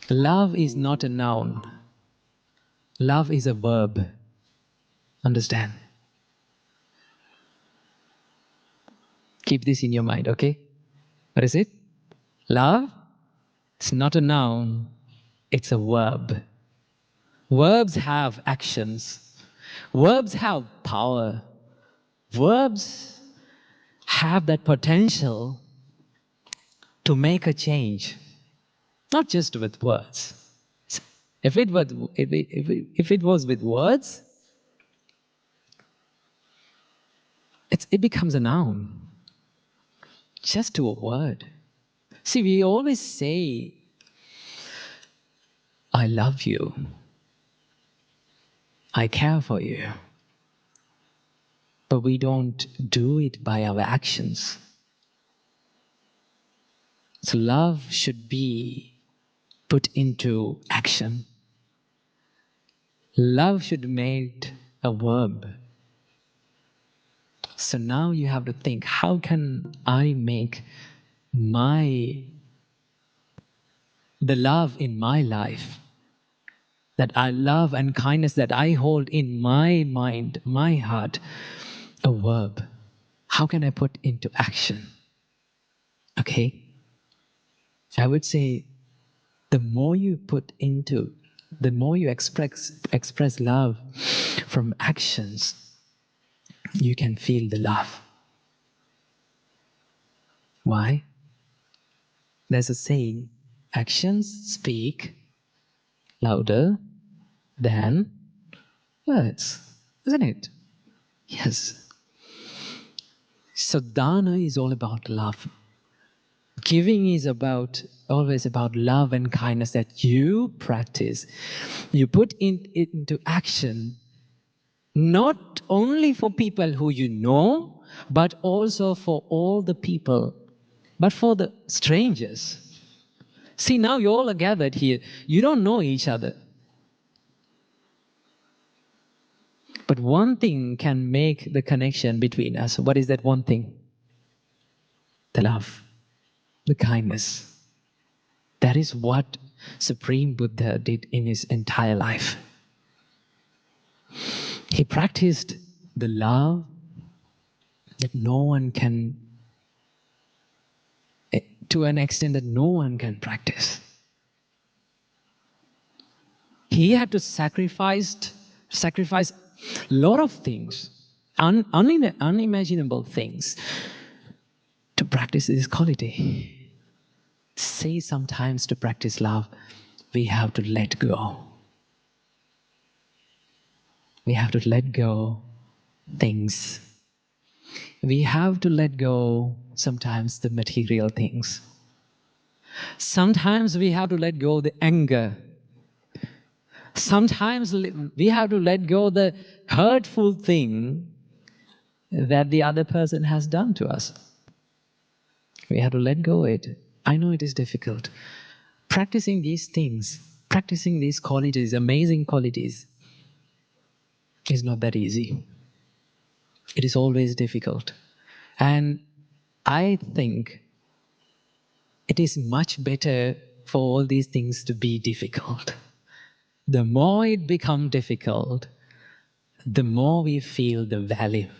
Love is not a noun. Love is a verb. Understand? Keep this in your mind, okay? What is it? Love is not a noun, it's a verb. Verbs have actions. Verbs have power. Verbs have that potential to make a change, not just with words. If it was with words, it becomes a noun, just to a word. See, we always say, I love you, I care for you, but we don't do it by our actions. So love should be put into action. Love should be made a verb. So now you have to think, how can I make the love in my life, that I love and kindness that I hold in my mind, my heart, a verb? How can I put into action? Okay? I would say the more you express love from actions, you can feel the love. Why? There's a saying, actions speak louder than words, isn't it? Yes. So dana is all about love. Giving is always about love and kindness that you practice. You put it into action, not only for people who you know, but also for all the people, but for the strangers. See, now you all are gathered here. You don't know each other. But one thing can make the connection between us. What is that one thing? The love, the kindness. That is what Supreme Buddha did in his entire life. He practiced the love that no one can, to an extent that no one can practice. He had to sacrifice a lot of things, unimaginable things, to practice this quality. Say sometimes to practice love, we have to let go. We have to let go things. We have to let go sometimes the material things. Sometimes we have to let go the anger. Sometimes we have to let go the hurtful thing that the other person has done to us. We have to let go it. I know it is difficult. Practicing these things, practicing these qualities, amazing qualities, is not that easy. It is always difficult. And I think it is much better for all these things to be difficult. The more it becomes difficult, the more we feel the value,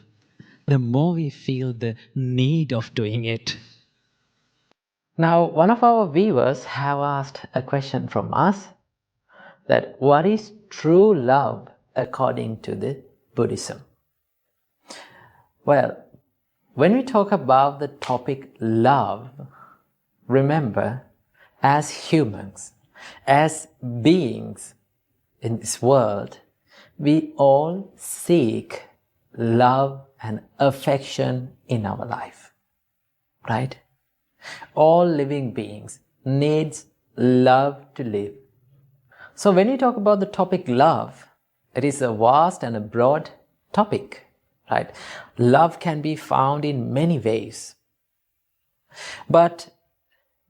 the more we feel the need of doing it. Now, one of our viewers have asked a question from us, that what is true love according to the Buddhism? Well, when we talk about the topic love, remember, as humans, as beings in this world, we all seek love and affection in our life, right? All living beings needs love to live. So when you talk about the topic love, it is a vast and a broad topic, right? Love can be found in many ways. But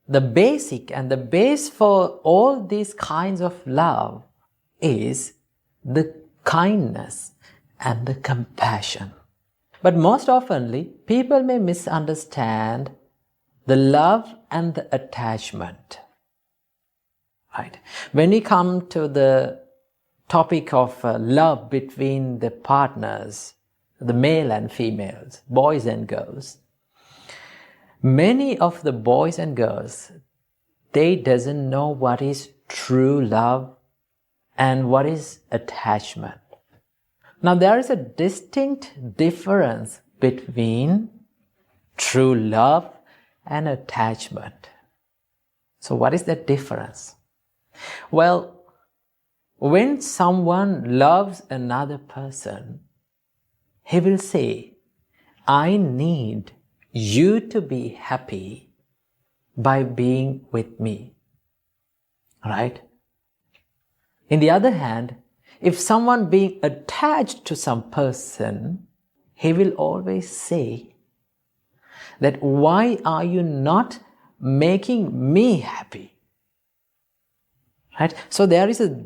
the basic and the base for all these kinds of love is the kindness and the compassion. But most oftenly, people may misunderstand the love and the attachment, right? When we come to the topic of love between the partners, the male and females, boys and girls, many of the boys and girls, they doesn't know what is true love and what is attachment. Now there is a distinct difference between true love and attachment. So what is that difference? Well, when someone loves another person, he will say, I need you to be happy by being with me. Right? In the other hand, if someone being attached to some person, he will always say that why are you not making me happy? Right? So there is a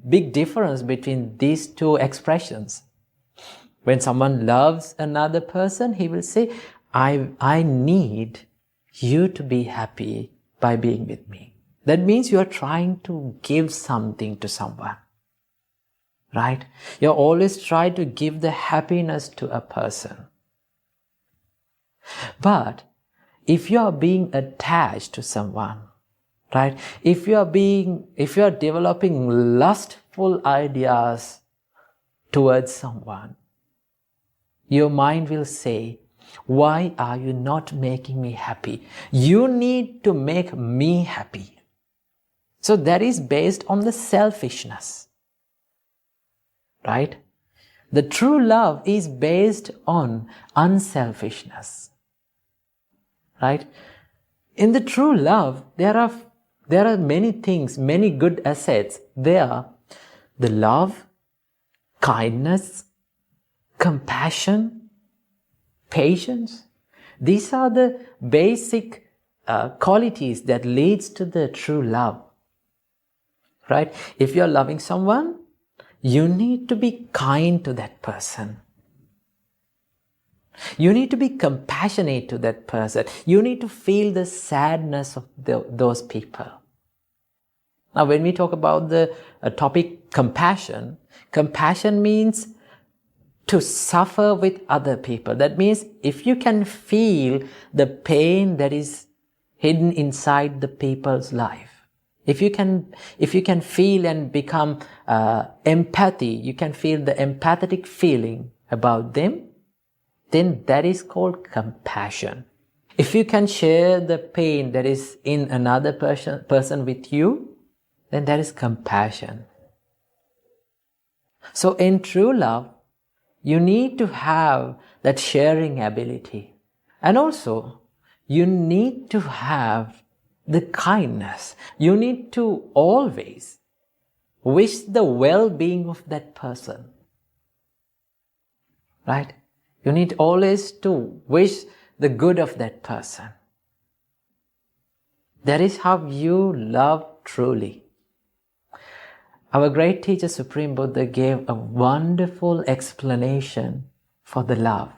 big difference between these two expressions. When someone loves another person, he will say, I need you to be happy by being with me. That means you are trying to give something to someone. Right? You always try to give the happiness to a person. But if you are being attached to someone, right? If you are developing lustful ideas towards someone, your mind will say, why are you not making me happy? You need to make me happy. So that is based on the selfishness. Right? The true love is based on unselfishness. Right? In the true love, there are many things, many good assets. There are the love, kindness, compassion, patience. These are the basic qualities that leads to the true love. Right? If you are loving someone, you need to be kind to that person. You need to be compassionate to that person. You need to feel the sadness of those people. Now, when we talk about the topic compassion, compassion means to suffer with other people. That means if you can feel the pain that is hidden inside the people's life, if you can feel and become empathy, you can feel the empathetic feeling about them, then that is called compassion. If you can share the pain that is in another person with you, then that is compassion. So in true love, you need to have that sharing ability. And also, you need to have the kindness. You need to always wish the well-being of that person. Right? You need always to wish the good of that person. That is how you love truly. Our great teacher Supreme Buddha gave a wonderful explanation for the love.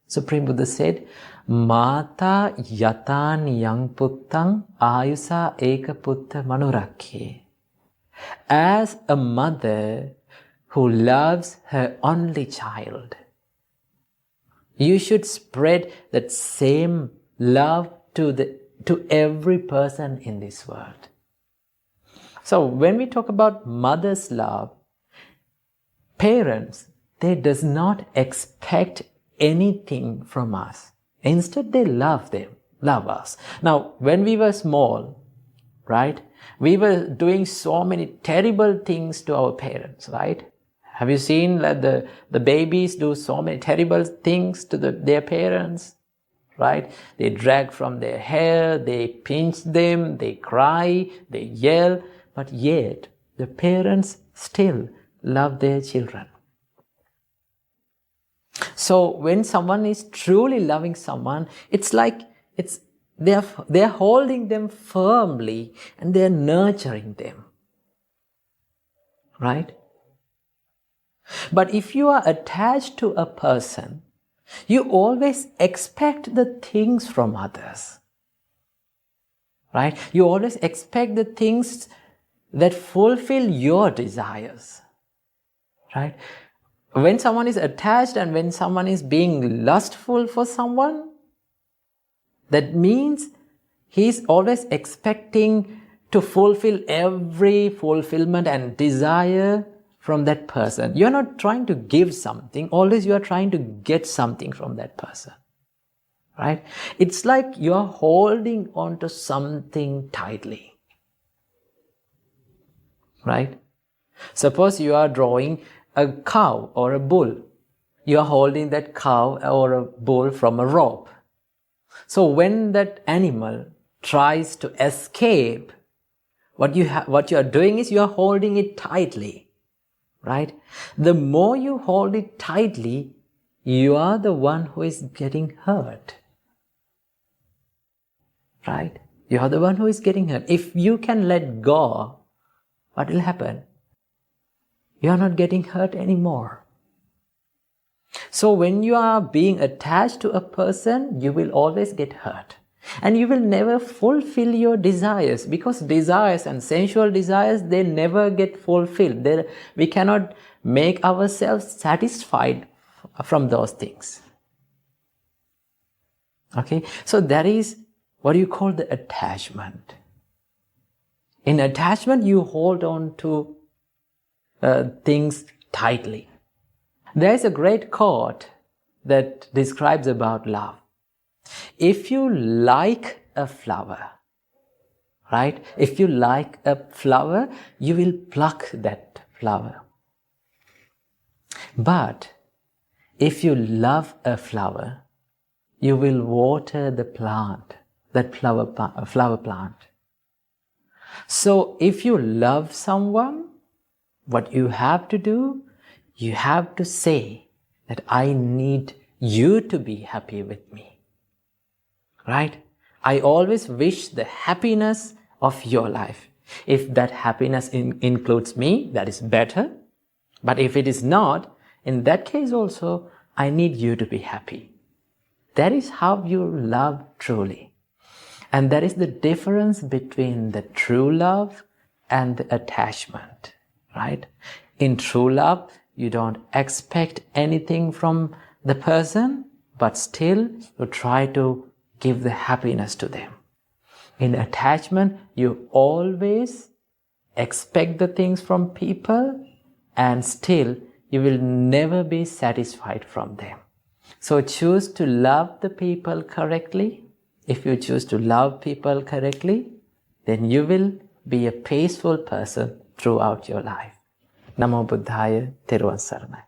Supreme Buddha said, Mata yatan yang puttang ayusa eka putta manurakhe. As a mother who loves her only child, you should spread that same love to every person in this world. So when we talk about mother's love, parents, they does not expect anything from us. Instead, they love us. Now, when we were small, right, we were doing so many terrible things to our parents, right? Have you seen that the babies do so many terrible things to their parents? Right? They drag from their hair, they pinch them, they cry, they yell, but yet the parents still love their children. So when someone is truly loving someone, it's like they're holding them firmly and they're nurturing them. Right? But if you are attached to a person, you always expect the things from others. Right? You always expect the things that fulfill your desires, right? When someone is attached and when someone is being lustful for someone, that means he's always expecting to fulfill every fulfillment and desire from that person. You're not trying to give something, always you are trying to get something from that person, right? It's like you're holding on to something tightly, right? Suppose you are drawing a cow or a bull. You are holding that cow or a bull from a rope. So when that animal tries to escape, what you are doing is you are holding it tightly, right? The more you hold it tightly, you are the one who is getting hurt, right? You are the one who is getting hurt. If you can let go, what will happen? You are not getting hurt anymore. So when you are being attached to a person, you will always get hurt. And you will never fulfill your desires, because desires and sensual desires, they never get fulfilled. We cannot make ourselves satisfied from those things. Okay, so that is what you call the attachment. In attachment, you hold on to things tightly. There is a great quote that describes about love. If you like a flower, right? If you like a flower, you will pluck that flower. But if you love a flower, you will water the plant, that flower plant. So if you love someone, what you have to do, you have to say that I need you to be happy with me. Right? I always wish the happiness of your life. If that happiness includes me, that is better. But if it is not, in that case also, I need you to be happy. That is how you love truly. And that is the difference between the true love and the attachment. Right? In true love, you don't expect anything from the person, but still you try to give the happiness to them. In attachment, you always expect the things from people and still you will never be satisfied from them. So choose to love the people correctly. If you choose to love people correctly, then you will be a peaceful person throughout your life. Namo Buddhaya, Therwan Saranai.